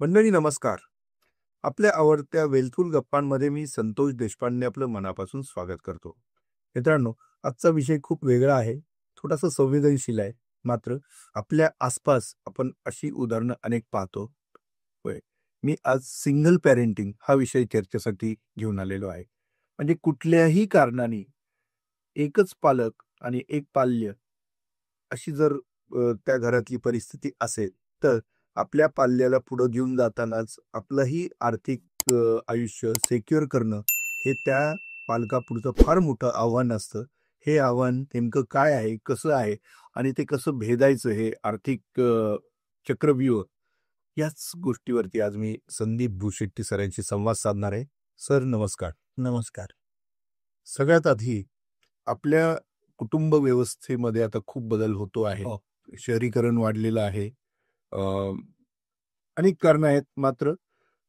मंडळी नमस्कार. आपल्या आवडत्या वेलफुल गप्पांमध्ये मी संतोष देशपांडे आपलं मनापासून स्वागत करतो. मित्रांनो, आजचा विषय खूप वेगळा आहे. थोडासा संवेदनशील आहे. मात्र आपल्या आसपास आपण अशी उदाहरणं अनेक पाहतो. होय. मी आज सिंगल पॅरेंटिंग हा विषय चर्चेसाठी घेऊन आलेलो आहे. म्हणजे कुठल्याही कारणाने एकच पालक आणि एक पाल्य अशी जर त्या घरातली परिस्थिती असेल, तर आपल्या पाल्याला पुढं घेऊन जातानाच आपलंही आर्थिक आयुष्य सिक्युअर करणं हे त्या पालकापुढचं फार मोठं आव्हान असतं. हे आव्हान नेमकं काय आहे, कसं आहे आणि ते कसं भेदायचं हे आर्थिक चक्रव्यूह याच गोष्टीवरती आज मी संदीप भुशेट्टी सरांशी संवाद साधणार आहे. सर नमस्कार. नमस्कार. सगळ्यात आधी आपल्या कुटुंब व्यवस्थेमध्ये आता खूप बदल होतो आहे. हो. शहरीकरण वाढलेलं आहे. अ, अनेक कारणं आहेत. मात्र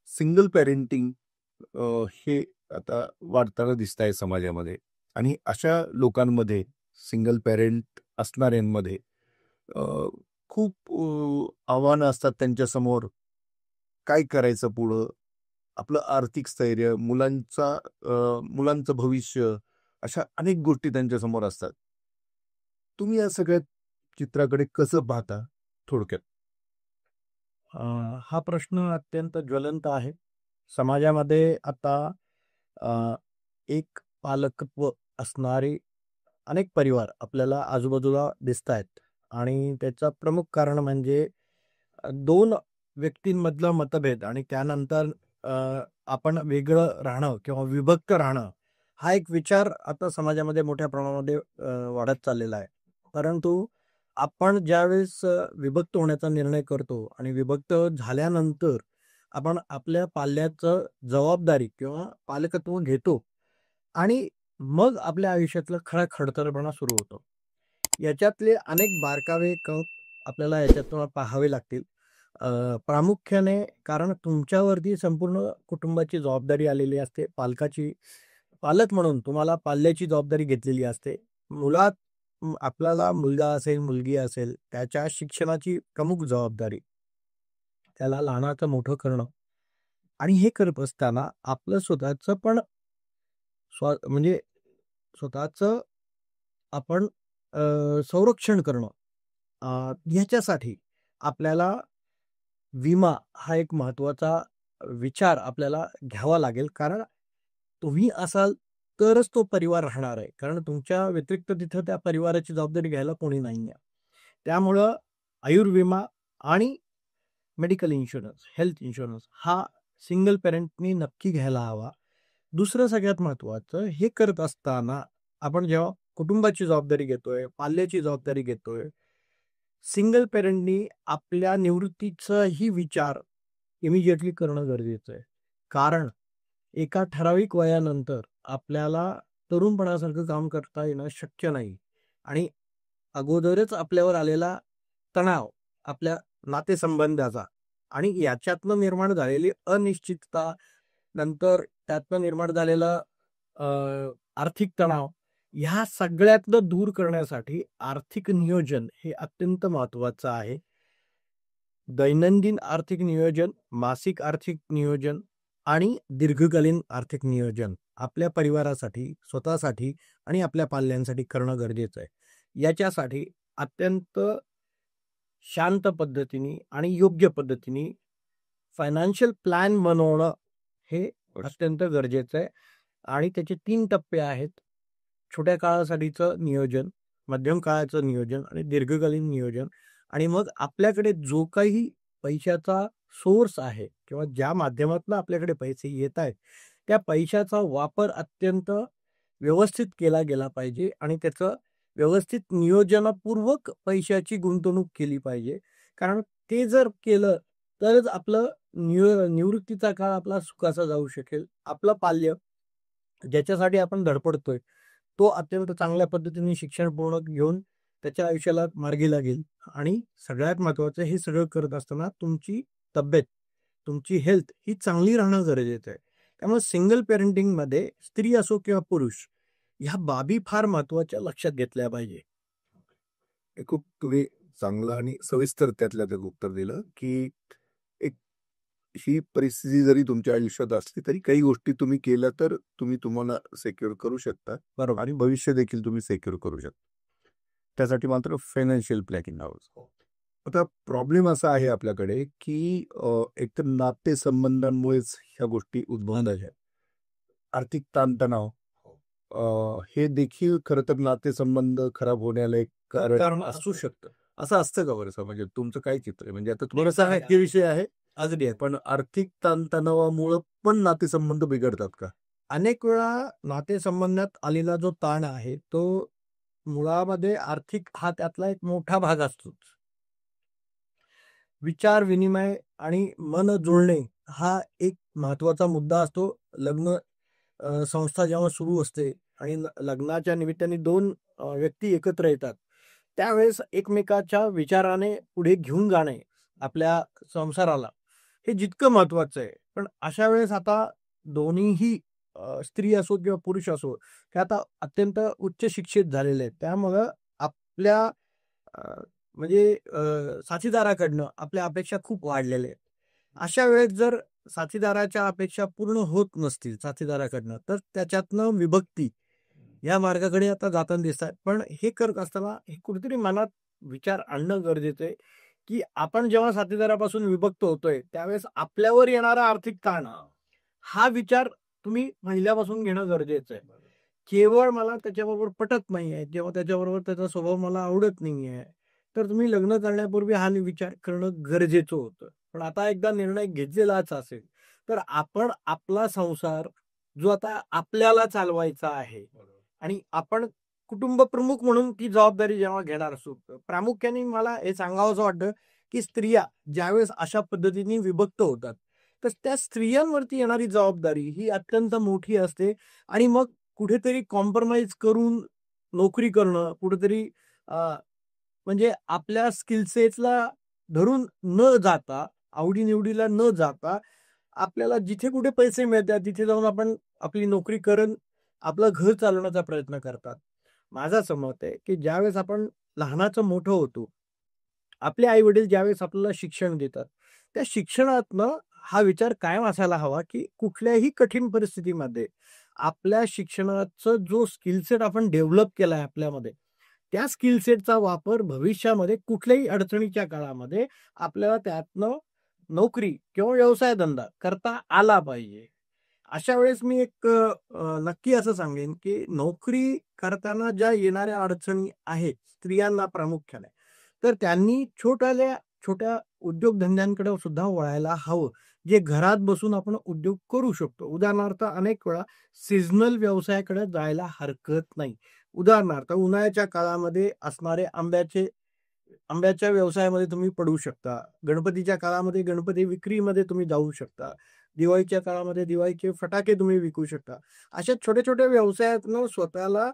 सिंगल पॅरेंटिंग हे आता वाढताना दिसत आहे समाजामध्ये आणि अशा लोकांमध्ये सिंगल पॅरेंट असणाऱ्यांमध्ये अ, खूप आव्हानं असतात त्यांच्यासमोर. काय करायचं पुढं? आपलं आर्थिक स्थैर्य, मुलांचं भविष्य अशा अनेक गोष्टी त्यांच्यासमोर असतात. तुम्ही या सगळ्या चित्राकडे कसं पाहता? थोडक्यात. अ, हा प्रश्न अत्यंत ज्वलंत आहे. समाजामध्ये आता अ, एक पालकत्व असणारे अनेक परिवार आपल्याला आजूबाजूला दिसतायत आणि त्याचं प्रमुख कारण म्हणजे 2 व्यक्तींमधला मतभेद आणि त्यानंतर आपण वेगळं राहणं किंवा विभक्त राहणं, हा एक विचार आता समाजामध्ये मोठ्या प्रमाणामध्ये वाढत चाललेला आहे. परंतु आपण ज्यावेळेस विभक्त होण्याचा निर्णय करतो आणि विभक्त झाल्यानंतर आपण आपल्या पाल्याचं जबाबदारी किंवा पालकत्व घेतो आणि मग आपल्या आयुष्यातला खरा खडतरपणा सुरू होतो. याच्यातले अनेक बारकावे आपल्याला याच्यातून पाहावे लागतील. प्रामुख्याने कारण तुमच्यावरती संपूर्ण कुटुंबाची जबाबदारी आलेली असते. पालक म्हणून तुम्हाला पाल्याची जबाबदारी घेतलेली असते. आपल्याला मुलगा असेल, मुलगी असेल, त्याच्या शिक्षणाची प्रमुख जबाबदारी. त्याला लहानाचं मोठं करणं आणि हे करत असताना आपलं स्वतःचं पण म्हणजे स्वतःचं आपण संरक्षण करणं. ह्याच्यासाठी आपल्याला विमा हा एक महत्त्वाचा विचार आपल्याला घ्यावा लागेल. कारण तुम्ही असाल तरच तो परिवार राहणार आहे. कारण तुमच्या व्यतिरिक्त तिथं त्या परिवाराची जबाबदारी घ्यायला कोणी नाहीये. त्यामुळं आयुर्विमा आणि मेडिकल इन्शुरन्स, हेल्थ इन्शुरन्स हा सिंगल पेरेंटनी नक्की घ्यायला हवा. दुसरं सगळ्यात महत्त्वाचं हे करत असताना आपण जेव्हा कुटुंबाची जबाबदारी घेतोय, पाल्याची जबाबदारी घेतोय, सिंगल पेरेंटनी आपल्या निवृत्तीचाही विचार इमिजिएटली करणं गरजेचं आहे. कारण एका ठराविक वयानंतर आपल्याला तरुणपणासारखं काम करता येणं शक्य नाही आणि अगोदरच आपल्यावर आलेला तणाव, आपल्या नातेसंबंधाचा आणि याच्यातनं निर्माण झालेली अनिश्चितता, नंतर त्यातनं निर्माण झालेला अ, आर्थिक तणाव, ह्या सगळ्यातनं दूर करण्यासाठी आर्थिक नियोजन हे अत्यंत महत्त्वाचं आहे. दैनंदिन आर्थिक नियोजन, मासिक आर्थिक नियोजन आणि दीर्घकालीन आर्थिक नियोजन आपल्या परिवारासाठी, स्वतःसाठी आणि आपल्या पाल्यांसाठी करणं गरजेचं आहे. याच्यासाठी अत्यंत शांत पद्धतीने आणि योग्य पद्धतीने फायनान्शियल प्लॅन बनवणं हे अत्यंत गरजेचं आहे आणि त्याचे 3 टप्पे आहेत. छोट्या काळासाठीचं नियोजन, मध्यम काळाचं नियोजन आणि दीर्घकालीन नियोजन आणि मग आपल्याकडे जो काही पैशाचा सोर्स आहे किंवा ज्या माध्यमातून आपल्याकडे पैसे येत आहेत, त्या पैशाचा वापर अत्यंत व्यवस्थित केला गेला पाहिजे आणि त्याचं व्यवस्थित नियोजनपूर्वक पैशाची गुंतवणूक केली पाहिजे. कारण ते जर केलं तरच आपलं निवृत्तीचा काळ आपला सुखाचा जाऊ शकेल. आपलं पाल्य ज्याच्यासाठी आपण धडपडतोय, तो अत्यंत चांगल्या पद्धतीने शिक्षण पूर्ण घेऊन त्याच्या आयुष्याला मार्गी लागेल आणि सगळ्यात महत्त्वाचं हे सगळं करत असताना तुमची तब्येत, तुमची हेल्थ ही चांगली राहणं गरजेचं आहे. त्यामुळे सिंगल पेरेंटिंगमध्ये स्त्री असो किंवा पुरुष, ह्या बाबी फार महत्त्वाच्या लक्षात घेतल्या पाहिजे. हे खूप तुम्ही चांगलं आणि सविस्तर त्यातल्या त्यात उत्तर दिलं, की एक ही परिस्थिती जरी तुमच्या आयुष्यात असली तरी काही गोष्टी तुम्ही केल्या तर तुम्हाला सिक्युअर करू शकता बरोबर. आणि भविष्य देखील तुम्ही सिक्युअर करू शकता. त्यासाठी मात्र फायनान्शियल प्लॅनिंग हवं. आता प्रॉब्लेम असा आहे आपल्याकडे की एकतर नातेसंबंधांमुळेच ह्या गोष्टी उद्भवत आहेत. आर्थिक ताणतणाव हे देखील खरं तर नातेसंबंध खराब होण्याला एक कारण असू शकतं. असं असतं का बरं? म्हणजे तुमचं काय चित्र आहे? म्हणजे आता थोडासा हे विषय आहे अगदी आहे. पण आर्थिक ताणतणावामुळं पण नातेसंबंध बिघडतात का? अनेक वेळा नातेसंबंधात आलेला जो ताण आहे, तो मुळामध्ये आर्थिक हा त्यातला एक मोठा भाग असतोच. विचार विनिमय आणि मन जुळणे हा एक महत्त्वाचा मुद्दा असतो. लग्न संस्था जेव्हा सुरू असते आणि लग्नाच्या निमित्ताने 2 व्यक्ती एकत्र येतात. त्यावेळेस एकमेकाच्या विचाराने पुढे घेऊन जाणे आपल्या संसाराला, हे जितकं महत्त्वाचं आहे. पण अशा वेळेस आता दोन्हीही स्त्री असो किंवा पुरुष असो, ते आता अत्यंत उच्च शिक्षित झालेले आहेत. त्यामुळं आपल्या अ, म्हणजे साथीदाराकडनं आपल्या अपेक्षा खूप वाढलेल्या आहेत. अशा वेळेस जर साथीदाराच्या अपेक्षा पूर्ण होत नसतील साथीदाराकडनं, तर त्याच्यातनं विभक्ती या मार्गाकडे आता जाताना दिसतात. पण हे करत असताना हे कुठेतरी मनात विचार आणणं गरजेचं आहे, की आपण जेव्हा साथीदारापासून विभक्त होतोय, त्यावेळेस आपल्यावर येणारा आर्थिक ताण, हा विचार तुम्ही पहिल्यापासून घेणं गरजेचं आहे. केवळ मला त्याच्याबरोबर पटत नाहीये, जेव्हा त्याच्याबरोबर त्याचा स्वभाव मला आवडत नाहीये, तर तुम्ही लग्न करण्यापूर्वी हा विचार करणं गरजेचं होतं. पण आता एकदा निर्णय घेतलेलाच असेल, तर आपण आपला संसार जो आता आपल्याला चालवायचा आहे आणि आपण कुटुंब प्रमुख म्हणून ती जबाबदारी जेव्हा घेणार असू, प्रामुख्याने मला हे सांगावसं वाटतं, की स्त्रिया ज्यावेळेस अशा पद्धतीने विभक्त होतात, तर त्या स्त्रियांवरती येणारी जबाबदारी ही अत्यंत मोठी असते आणि मग कुठेतरी कॉम्प्रोमाईज करून नोकरी करणं, कुठेतरी म्हणजे आपल्या स्किल सेटला धरून न जाता, आवडी-निवडीला न जाता, आपल्याला जिथे कुठे पैसे मिळतात, तिथे जाऊन आपण आपली नोकरी करून आपलं घर चालवण्याचा प्रयत्न करतात. माझं असं मत आहे, की ज्यावेळेस आपण लहानाचं मोठं होतो, आपले आई-वडील ज्यावेळेस आपल्याला शिक्षण देतात, त्या शिक्षणातनं हा विचार कायम असायला हवा, की कुठल्याही कठीण परिस्थितीमध्ये आपल्या शिक्षणाचा जो स्किल सेट आपण डेव्हलप केलाय आपल्यामध्ये, त्या स्किल सेटचा वापर भविष्यामध्ये कुठल्याही अडचणीच्या काळामध्ये आपल्याला त्यातनं नोकरी किंवा व्यवसाय-धंदा करता आला पाहिजे. अशा वेळेस मी एक नक्की असं सांगेन, की नोकरी करताना ज्या येणाऱ्या अडचणी आहेत स्त्रियांना प्रामुख्याने, तर त्यांनी छोट्या उद्योगधंद्यांकडे सुद्धा वळायला हवं. जे घरात बसून आपण उद्योग करू शकतो. उदाहरणार्थ अनेक वेळा सीझनल व्यवसायाकडे जायला हरकत नाही. उदाहरणार्थ उन्हाळ्याच्या काळामध्ये असणारे आंब्याच्या व्यवसायामध्ये तुम्ही पडू शकता. गणपतीच्या काळामध्ये गणपती विक्रीमध्ये तुम्ही जाऊ शकता. दिवाळीच्या काळामध्ये दिवाळीचे फटाके तुम्ही विकू शकता. अशा छोट्या-छोट्या व्यवसायातनं स्वतःला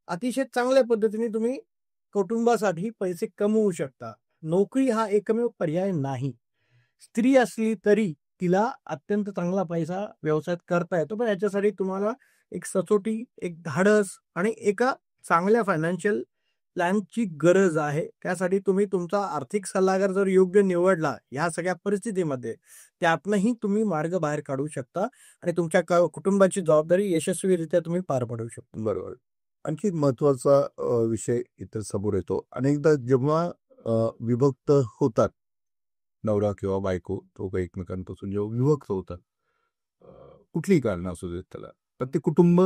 अतिशय चांगल्या पद्धतीने तुम्ही कुटुंबासाठी पैसे कमवू शकता. नोकरी हा एकमेव पर्याय नाही. स्त्री असली तरी तिला अत्यंत चांगला पैसा व्यवसायात करता येतो. पण याच्यासाठी तुम्हाला एक सचोटी, एक धाडस आणि एका चांगल्या फायनान्शियल प्लॅनची गरज आहे. त्यासाठी तुम्ही तुमचा आर्थिक सल्लागार जर योग्य निवडला ह्या सगळ्या परिस्थितीमध्ये, त्यातनंही तुम्ही मार्ग बाहेर काढू शकता आणि तुमच्या कुटुंबाची जबाबदारी यशस्वीरित्या तुम्ही पार पाडू शकता. बरोबर. आणखी महत्वाचा विषय इथं समोर येतो. अनेकदा जेव्हा विभक्त होतात नवरा किंवा बायको दोघं एकमेकांपासून जेव्हा विभक्त होतात, कुठलीही कारणं असू देत त्याला, तर ते कुटुंब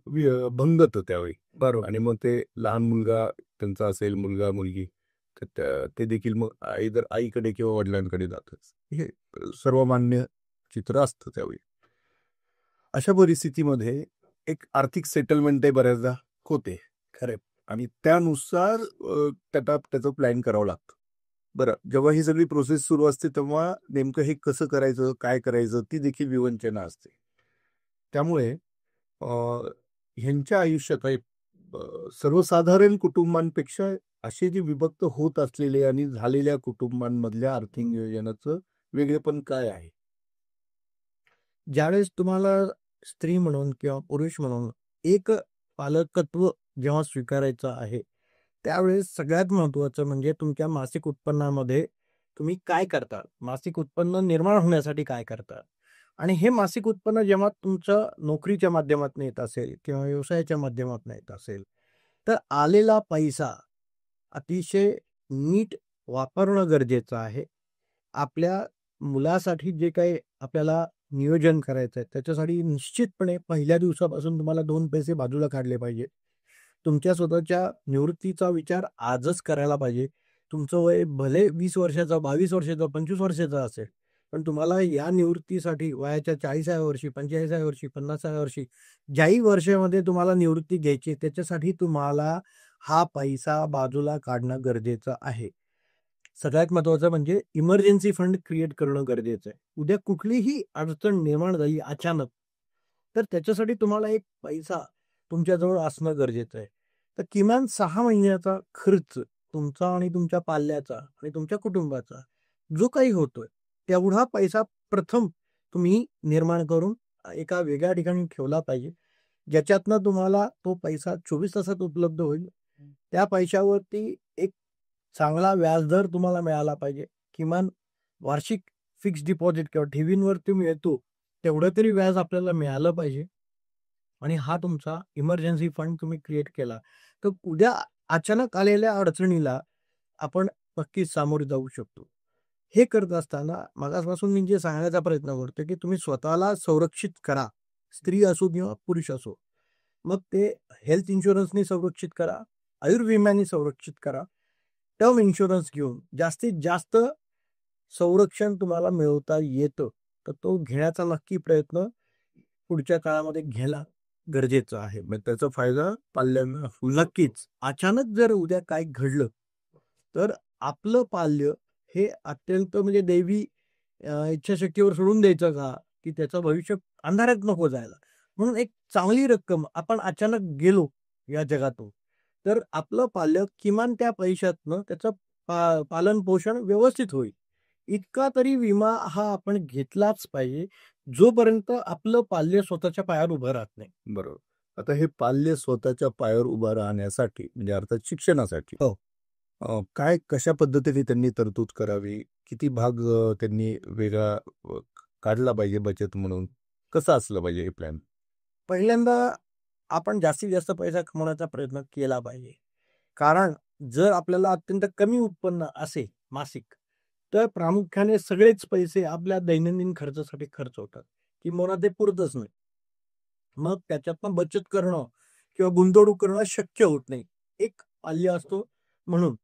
भंगतं त्यावेळी. बरोबर. आणि मग ते लहान मुलगा त्यांचा असेल, मुलगा-मुलगी, तर ते देखील मग आईदर आईकडे किंवा वडिलांकडे जातात. हे सर्वमान्य चित्र असतं त्यावेळी. अशा परिस्थितीमध्ये एक आर्थिक सेटलमेंटही बऱ्याचदा होते. खरं आहे. आणि त्यानुसार त्याचं प्लॅन करावं लागतं. बरं, जेव्हा ही सगळी प्रोसेस सुरू असते, तेव्हा नेमकं हे कसं करायचं, काय करायचं, ती देखील विवंचना असते. त्यामुळे अ, ह्यांच्या आयुष्यात सर्वसाधारण कुटुंबांपेक्षा असे जे विभक्त होत असलेले आणि झालेल्या कुटुंबांमधल्या आर्थिक नियोजनाचं वेगळेपण काय आहे? ज्यावेळेस तुम्हाला स्त्री म्हणून किंवा पुरुष म्हणून एक पालकत्व जेव्हा स्वीकारायचं आहे, त्यावेळेस सगळ्यात महत्त्वाचं म्हणजे तुमच्या मासिक उत्पन्नामध्ये तुम्ही काय करता? मासिक उत्पन्न निर्माण होण्यासाठी काय करता? आणि हे मासिक उत्पन्न जेव्हा तुमचं नोकरीच्या माध्यमातून येत असेल किंवा व्यवसायाच्या माध्यमातून येत असेल, तर आलेला पैसा अतिशय नीट वापरणं गरजेचं आहे. आपल्या मुलासाठी जे काही आपल्याला नियोजन करायचं आहे, त्याच्यासाठी निश्चितपणे पहिल्या दिवसापासून तुम्हाला 2 पैसे बाजूला काढले पाहिजे. तुमच्या स्वतःच्या निवृत्तीचा विचार आजच करायला पाहिजे. तुमचं वय भले 20 वर्षाचं, 22 वर्षाचं, 25 वर्षाचं असेल, पण तुम्हाला या निवृत्तीसाठी वयाच्या 40व्या वर्षी, 45व्या वर्षी, 50व्या वर्षी, ज्याही वर्षामध्ये तुम्हाला निवृत्ती घ्यायची आहे, त्याच्यासाठी तुम्हाला हा पैसा बाजूला काढणं गरजेचं आहे. सगळ्यात महत्त्वाचं म्हणजे इमर्जन्सी फंड क्रिएट करणं गरजेचं आहे. उद्या कुठलीही अडचण निर्माण झाली अचानक, तर त्याच्यासाठी तुम्हाला एक पैसा तुमच्याजवळ असणं गरजेचं आहे. तर किमान 6 महिन्याचा खर्च तुमचा आणि तुमच्या पाल्याचा आणि तुमच्या कुटुंबाचा जो काही होतोय, तेवढा पैसा प्रथम तुम्ही निर्माण करून एका वेगळ्या ठिकाणी ठेवला पाहिजे. ज्याच्यातनं तुम्हाला तो पैसा 24 तासात उपलब्ध होईल. त्या पैशावरती एक चांगला व्याजदर तुम्हाला मिळाला पाहिजे. किमान वार्षिक फिक्स्ड डिपॉझिट किंवा ठेवींवरती मिळतो, तेवढं तरी व्याज आपल्याला मिळालं पाहिजे. आणि हा तुमचा इमर्जन्सी फंड तुम्ही क्रिएट केला, तर उद्या अचानक आलेल्या अडचणीला आपण नक्कीच सामोरे जाऊ शकतो. हे करत असताना मगाचपासून मी जे सांगण्याचा प्रयत्न करतोय, की तुम्ही स्वतःला संरक्षित करा. स्त्री असो किंवा पुरुष असो. मग ते हेल्थ इन्शुरन्सनी संरक्षित करा, आयुर्विम्याने संरक्षित करा, टर्म इन्शुरन्स घेऊन जास्तीत जास्त संरक्षण तुम्हाला मिळवता येतं. तर तो घेण्याचा नक्की प्रयत्न पुढच्या काळामध्ये घ्यायला गरजेचं आहे. मग त्याचा फायदा पाल्यांना होईल. नक्कीच. अचानक जर उद्या काय घडलं, तर आपलं पाल्य हे अत्यंत म्हणजे दैवी इच्छाशक्तीवर सोडून द्यायचं का, की त्याचं भविष्य अंधारात नको जायला. म्हणून एक चांगली रक्कम आपण अचानक गेलो या जगातून, तर आपलं पाल्य किमान त्या पैशातनं त्याचं पालन-पोषण व्यवस्थित होईल. इतका तरी विमा हा आपण घेतलाच पाहिजे, जोपर्यंत आपलं पाल्य स्वतःच्या पायावर उभं राहत नाही. बरोबर. आता हे पाल्य स्वतःच्या पायावर उभं राहण्यासाठी म्हणजे अर्थात शिक्षणासाठी हो. काय कशा पद्धतीने त्यांनी तरतूद करावी? किती भाग त्यांनी वेगळा काढला पाहिजे बचत म्हणून? कसं असलं पाहिजे हे प्लॅन? पहिल्यांदा आपण जास्तीत जास्त पैसा कमवण्याचा प्रयत्न केला पाहिजे. कारण जर आपल्याला अत्यंत कमी उत्पन्न असेल मासिक, तर प्रामुख्याने सगळेच पैसे आपल्या दैनंदिन खर्चासाठी खर्च होतात. किंबहुना ते पुरतच नाही. मग त्याच्यातनं बचत करणं किंवा गुंतवणूक करणं शक्य होत नाही. एक पाल्य असतो म्हणून.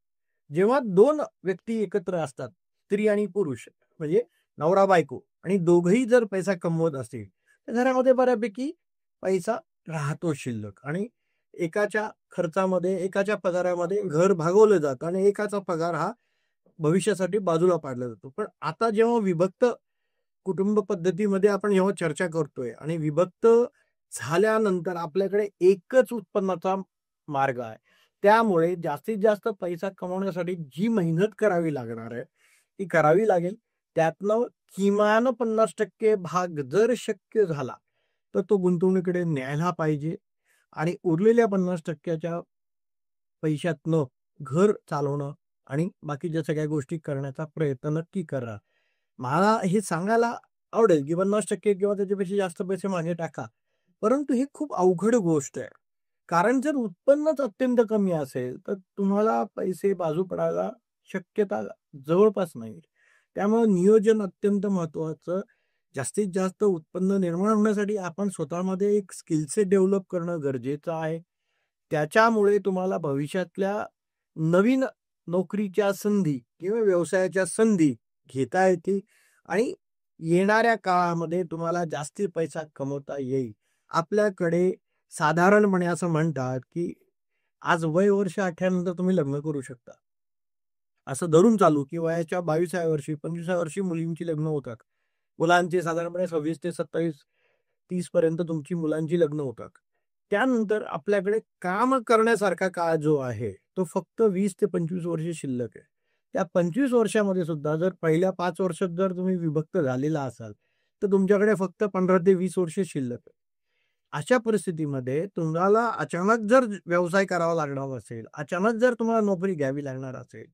जेव्हा 2 व्यक्ती एकत्र असतात, स्त्री आणि पुरुष म्हणजे नवरा-बायको आणि दोघंही जर पैसा कमवत असतील, तर घरामध्ये बऱ्यापैकी पैसा राहतो शिल्लक आणि एकाच्या खर्चामध्ये, एकाच्या पगारामध्ये घर भागवलं जातं आणि एकाचा पगार हा भविष्यासाठी बाजूला पाडला जातो. पण आता जेव्हा विभक्त कुटुंब पद्धतीमध्ये आपण जेव्हा चर्चा करतोय आणि विभक्त झाल्यानंतर आपल्याकडे एकच उत्पन्नाचा मार्ग आहे. त्यामुळे जास्तीत जास्त पैसा कमवण्यासाठी जी मेहनत करावी लागणार आहे, ती करावी लागेल. त्यातनं किमान 50% भाग जर शक्य झाला, तर तो गुंतवणुकीकडे न्यायला पाहिजे आणि उरलेल्या 50%च्या पैशातनं घर चालवणं आणि बाकीच्या सगळ्या गोष्टी करण्याचा प्रयत्न नक्की करा. मला हे सांगायला आवडेल, की 50% किंवा त्याच्यापेक्षा जास्त पैसे मागे टाका. परंतु ही खूप अवघड गोष्ट आहे. कारण जर उत्पन्नच अत्यंत कमी असेल, तर तुम्हाला पैसे बाजू पडायला शक्यता जवळपास नाही. त्यामुळे नियोजन अत्यंत महत्त्वाचं. जास्तीत जास्त उत्पन्न निर्माण होण्यासाठी आपण स्वतःमध्ये एक स्किल सेट डेव्हलप करणं गरजेचं आहे. त्याच्यामुळे तुम्हाला भविष्यातल्या नवीन नोकरीच्या संधी किंवा व्यवसायाच्या संधी घेता येतील आणि येणाऱ्या काळामध्ये तुम्हाला जास्ती पैसा कमवता येईल. आपल्याकडे साधारणपणे असं म्हणतात, की आज वय वर्ष 18 नंतर तुम्ही लग्न करू शकता. असं धरून चालू, की वयाच्या 22व्या वर्षी, 25व्या वर्षी मुलींची लग्न होतात. मुलांची साधारणपणे 26 ते 27, 30 पर्यंत तुमची मुलांची लग्न होतात. त्यानंतर आपल्याकडे काम करण्यासारखा काळ जो आहे, तो फक्त 20 ते 25 वर्ष शिल्लक आहे. त्या 25 वर्षामध्ये सुद्धा जर पहिल्या 5 वर्षात जर तुम्ही विभक्त झालेला असाल, तर तुमच्याकडे फक्त 15 ते 20 वर्ष शिल्लक आहे. अशा परिस्थितीमध्ये तुम्हाला अचानक जर व्यवसाय करावा लागणार असेल, अचानक जर तुम्हाला नोकरी घ्यावी लागणार असेल,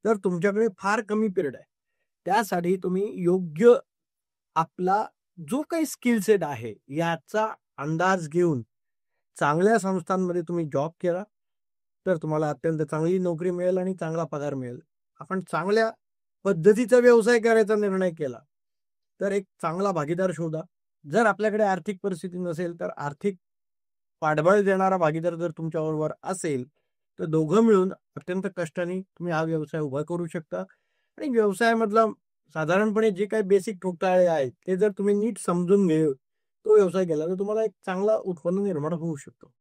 तर तुमच्याकडे फार कमी पिरियड आहे. त्यासाठी तुम्ही योग्य आपला जो काही स्किल सेट आहे, याचा अंदाज घेऊन चांगल्या संस्थांमध्ये तुम्ही जॉब केला, तर तुम्हाला अत्यंत चांगली नोकरी मिळेल आणि चांगला पगार मिळेल. आपण चांगल्या पद्धतीचा व्यवसाय करायचा निर्णय केला, तर एक चांगला भागीदार शोधा. जर आपल्याकडे आर्थिक परिस्थिती नसेल, तर आर्थिक पाठबळ देणारा भागीदार जर तुमच्याबरोबर असेल, तर दोघं मिळून अत्यंत कष्टाने तुम्ही हा व्यवसाय उभा करू शकता आणि व्यवसायामधला साधारणपणे जे काही बेसिक ठोकताळे आहेत, ते जर तुम्ही नीट समजून तो व्यवसाय केला, तर तुम्हाला एक चांगला उत्पन्न निर्माण होऊ शकतो.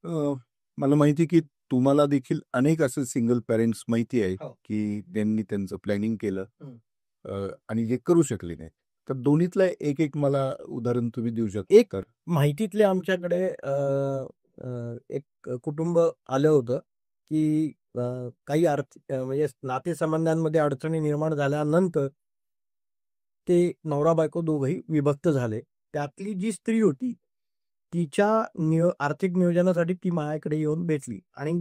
अ, मला माहिती आहे की तुम्हाला देखील अनेक असे सिंगल पेरेंट्स माहिती आहे हो. की त्यांनी त्यांचं प्लॅनिंग केलं हं. आणि जे करू शकले नाही. तर दोन्हीतलं एक मला उदाहरण तुम्ही देऊ शकता एक तर? माहितीतले आमच्याकडे एक कुटुंब आलं होतं, की काही म्हणजे नातेसंबंधांमध्ये अडचणी निर्माण झाल्यानंतर ते नवरा-बायको दोघंही विभक्त झाले. त्यातली जी स्त्री होती, तिच्या आर्थिक नियोजनासाठी ती माझ्याकडे येऊन भेटली आणि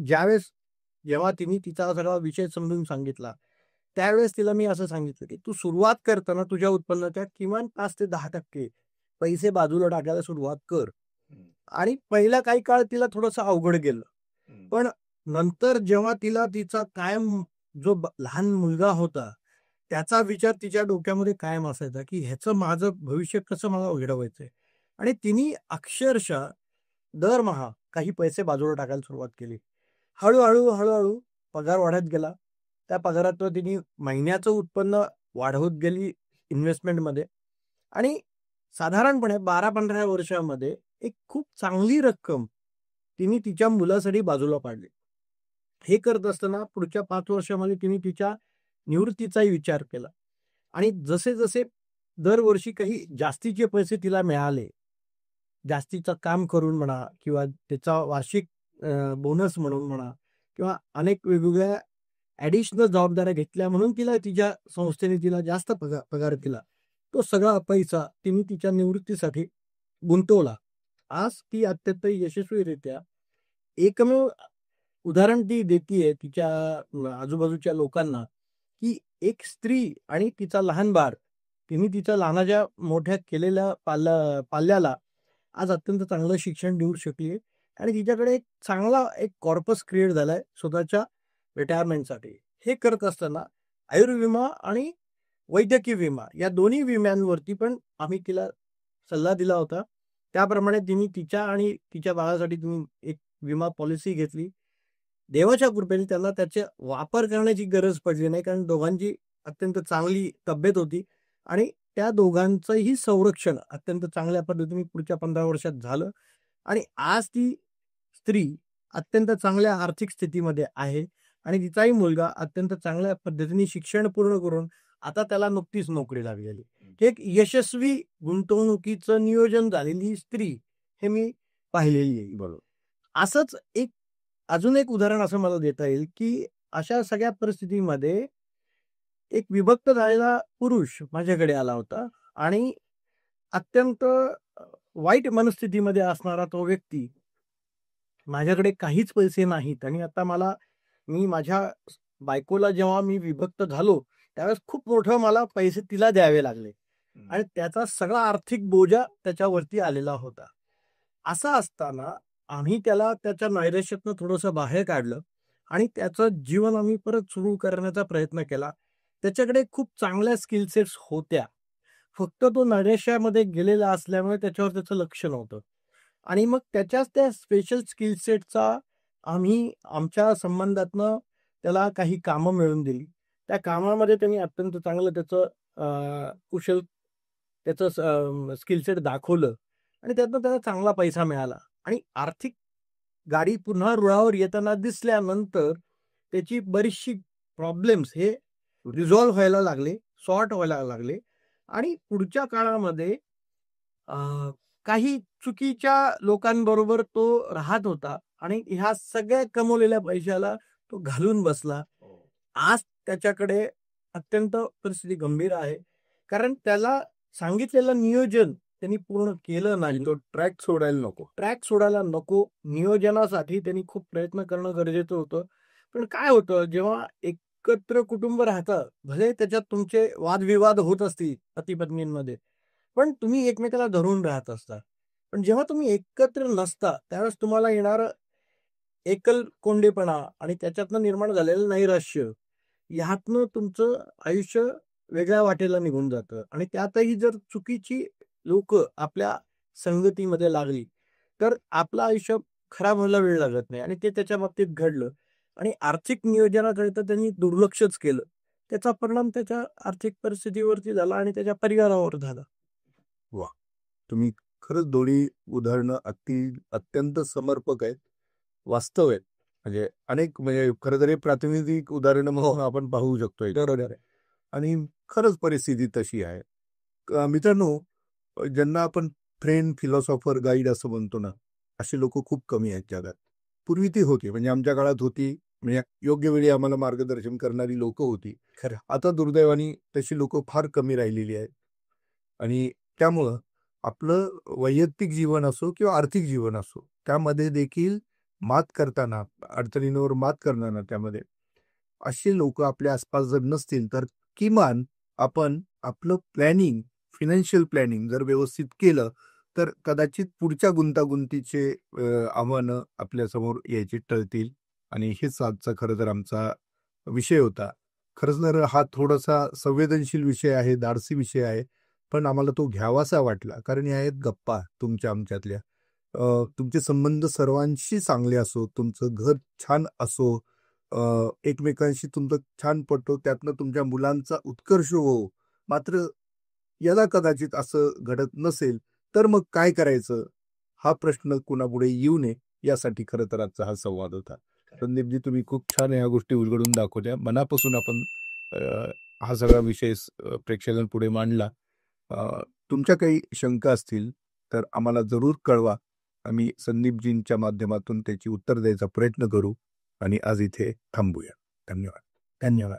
जेव्हा तिने तिचा सगळा विषय समजून सांगितला, त्यावेळेस तिला मी असं सांगितलं, की "तू सुरुवात करताना तुझ्या उत्पन्नाच्या किमान 5 ते 10% पैसे बाजूला टाकायला सुरुवात कर." आणि पहिला काही काळ तिला थोडंसं अवघड गेलं. पण नंतर जेव्हा तिला तिचा कायम जो लहान मुलगा होता, त्याचा विचार तिच्या डोक्यामध्ये कायम असायचा, की ह्याचं माझं भविष्य कसं मला घडवायचंय. आणि तिने अक्षरशः दरमहा काही पैसे बाजूला टाकायला सुरुवात केली. हळू-हळू पगार वाढत गेला. त्या पगारातनं तिने महिन्याचं उत्पन्न वाढवत गेली इन्व्हेस्टमेंटमध्ये आणि साधारणपणे 12-15 वर्षामध्ये एक खूप चांगली रक्कम तिने तिच्या मुलासाठी बाजूला पाडली. हे करत असताना पुढच्या 5 वर्षामध्ये तिने तिच्या निवृत्तीचाही विचार केला आणि जसे-जसे दरवर्षी काही जास्तीचे पैसे तिला मिळाले, जास्तीचं काम करून म्हणा किंवा त्याचा वार्षिक बोनस म्हणून म्हणा किंवा अनेक वेगवेगळ्या ॲडिशनल जबाबदाऱ्या घेतल्या म्हणून तिला तिच्या संस्थेने तिला जास्त पगार दिला. तो सगळा पैसा तिने तिच्या निवृत्तीसाठी गुंतवला. आज ती अत्यंत यशस्वीरित्या एकमेव उदाहरण ती देतीये तिच्या आजूबाजूच्या लोकांना, की एक स्त्री आणि तिचा लहान बाळ, तिने तिच्या लहानाच्या मोठ्या केलेल्या पाल्याला आज अत्यंत चांगलं शिक्षण देऊ शकली आहे आणि तिच्याकडे एक चांगला एक कॉर्पस क्रिएट झालाय स्वतःच्या रिटायरमेंटसाठी. हे करत असताना आयुर्विमा आणि वैद्यकीय विमा या दोन्ही विम्यांवरती पण आम्ही तिला सल्ला दिला होता. त्याप्रमाणे तिने तिच्या आणि तिच्या बाळासाठी तिने एक विमा पॉलिसी घेतली. देवाच्या कृपेने त्यांना त्याचा वापर करण्याची गरज पडली नाही, कारण दोघांची अत्यंत चांगली तब्येत होती आणि त्या दोघांचंही संरक्षण अत्यंत चांगल्या पद्धतीने पुढच्या 15 वर्षात झालं आणि आज ती स्त्री अत्यंत चांगल्या आर्थिक स्थितीमध्ये आहे आणि तिचाही मुलगा अत्यंत चांगल्या पद्धतीने शिक्षण पूर्ण करून आता त्याला नुकतीच नोकरी लागलेली. एक यशस्वी गुंतवणुकीचं नियोजन झालेली स्त्री हे मी पाहिलेली आहे. बरोबर. असंच अजून एक उदाहरण असं मला देता येईल, की अशा सगळ्या परिस्थितीमध्ये एक विभक्त झालेला पुरुष माझ्याकडे आला होता आणि अत्यंत वाईट मनस्थितीमध्ये असणारा तो व्यक्ती, माझ्याकडे काहीच पैसे नाहीत आणि आता मी माझ्या बायकोला जेव्हा मी विभक्त झालो, त्यावेळेस खूप मोठं मला पैसे तिला द्यावे लागले आणि त्याचा सगळा आर्थिक बोजा त्याच्यावरती आलेला होता. असं असताना आम्ही त्याला त्याच्या नैराश्यातनं थोडंसं बाहेर काढलं आणि त्याचं जीवन आम्ही परत सुरू करण्याचा प्रयत्न केला. त्याच्याकडे खूप चांगल्या स्किल सेट्स होत्या. फक्त तो नैराश्यामध्ये गेलेला असल्यामुळे त्याच्यावर त्याचं लक्ष नव्हतं. आणि मग त्याच्याच त्या स्पेशल स्किल सेटचा आम्ही आमच्या संबंधातनं त्याला काही कामं मिळवून दिली. त्या कामामध्ये त्यांनी अत्यंत चांगलं त्याचं कुशल त्याचं स्किल सेट दाखवलं आणि त्यातनं त्याला चांगला पैसा मिळाला आणि आर्थिक गाडी पुन्हा रुळावर येताना दिसल्यानंतर त्याची बरीचशी प्रॉब्लेम्स हे रिझॉल्व्ह व्हायला लागले, सॉर्ट व्हायला लागले आणि पुढच्या काळामध्ये अ, काही चुकीच्या लोकांबरोबर तो राहत होता आणि ह्या सगळ्या कमवलेल्या पैशाला तो घालून बसला. आज त्याच्याकडे अत्यंत परिस्थिती गंभीर आहे. कारण त्याला सांगितलेलं नियोजन त्यांनी पूर्ण केलं नाही. तो ट्रॅक सोडायला नको. ट्रॅक सोडायला नको. नियोजनासाठी त्यांनी खूप प्रयत्न करणं गरजेचं होतं. पण काय होतं जेव्हा एक एकत्र कुटुंब राहतं, भले त्याच्यात तुमचे वादविवाद होत असतील पती-पत्नींमध्ये, पण तुम्ही एकमेकाला धरून राहत असता. पण जेव्हा तुम्ही एकत्र नसता, त्यावेळेस तुम्हाला येणारं एकलकोंडेपणा आणि त्याच्यातनं निर्माण झालेलं नैराश्य, ह्यातनं तुमचं आयुष्य वेगळ्या वाटेला निघून जातं आणि त्यातही जर चुकीची लोकं आपल्या संगतीमध्ये लागली, तर आपलं आयुष्य खराब व्हायला वेळ लागत नाही आणि ते त्याच्या बाबतीत घडलं आणि आर्थिक नियोजनाकडे तर त्यांनी दुर्लक्षच केलं. त्याचा परिणाम त्याच्या आर्थिक परिस्थितीवरती झाला आणि त्याच्या परिवारावर झाला. वा, तुम्ही खरंच दोन्ही उदाहरणं अत्यंत समर्पक आहेत, वास्तव आहेत. म्हणजे अनेक म्हणजे खरं तर हे प्रातिनिधिक उदाहरणं म्हणून आपण पाहू शकतो याच्यात. बरोबर आहे. आणि खरंच परिस्थिती तशी आहे. मित्रांनो, ज्यांना आपण फ्रेंड, फिलॉसॉफर, गाईड असं म्हणतो ना, अशी लोकं खूप कमी आहेत जगात. पूर्वी ती होती, म्हणजे आमच्या काळात होती. म्हणजे योग्य वेळी आम्हाला मार्गदर्शन करणारी लोकं होती. खरं. आता दुर्दैवाने तशी लोकं फार कमी राहिलेली आहेत. आणि त्यामुळं आपलं वैयक्तिक जीवन असो किंवा आर्थिक जीवन असो, त्यामध्ये देखील मात करताना, अडचणींवर मात करताना त्यामध्ये अशी लोकं आपल्या आसपास जर नसतील, तर किमान आपण आपलं प्लॅनिंग, फायनान्शियल प्लॅनिंग जर व्यवस्थित केलं, तर कदाचित पुढच्या गुंतागुंतीचे आव्हानं आपल्यासमोर यायची टळतील. आणि हेच आजचा खरं तर आमचा विषय होता. खरंच तर हा थोडासा संवेदनशील विषय आहे, धाडसी विषय आहे. पण आम्हाला तो घ्यावासा वाटला, कारण या आहेत गप्पा तुमच्या आमच्यातल्या. तुमचे संबंध सर्वांशी चांगले असो, तुमचं घर छान असो, एकमेकांशी तुमचं छान पटतो, त्यातनं तुमच्या मुलांचा उत्कर्ष हो. मात्र याला कदाचित असं घडत नसेल, तर मग काय करायचं? हा प्रश्न कुणापुढे येऊ नये, यासाठी खरं तर आजचा हा संवाद होता. संदीपजी, तुम्ही खूप छान ह्या गोष्टी उलगडून दाखवल्या. मनापासून आपण अ, हा सगळा विषय प्रेक्षकांपुढे मांडला. अ, तुमच्या काही शंका असतील, तर आम्हाला जरूर कळवा. आम्ही संदीपजींच्या माध्यमातून त्याची उत्तर द्यायचा प्रयत्न करू आणि आज इथे थांबूया. धन्यवाद. धन्यवाद.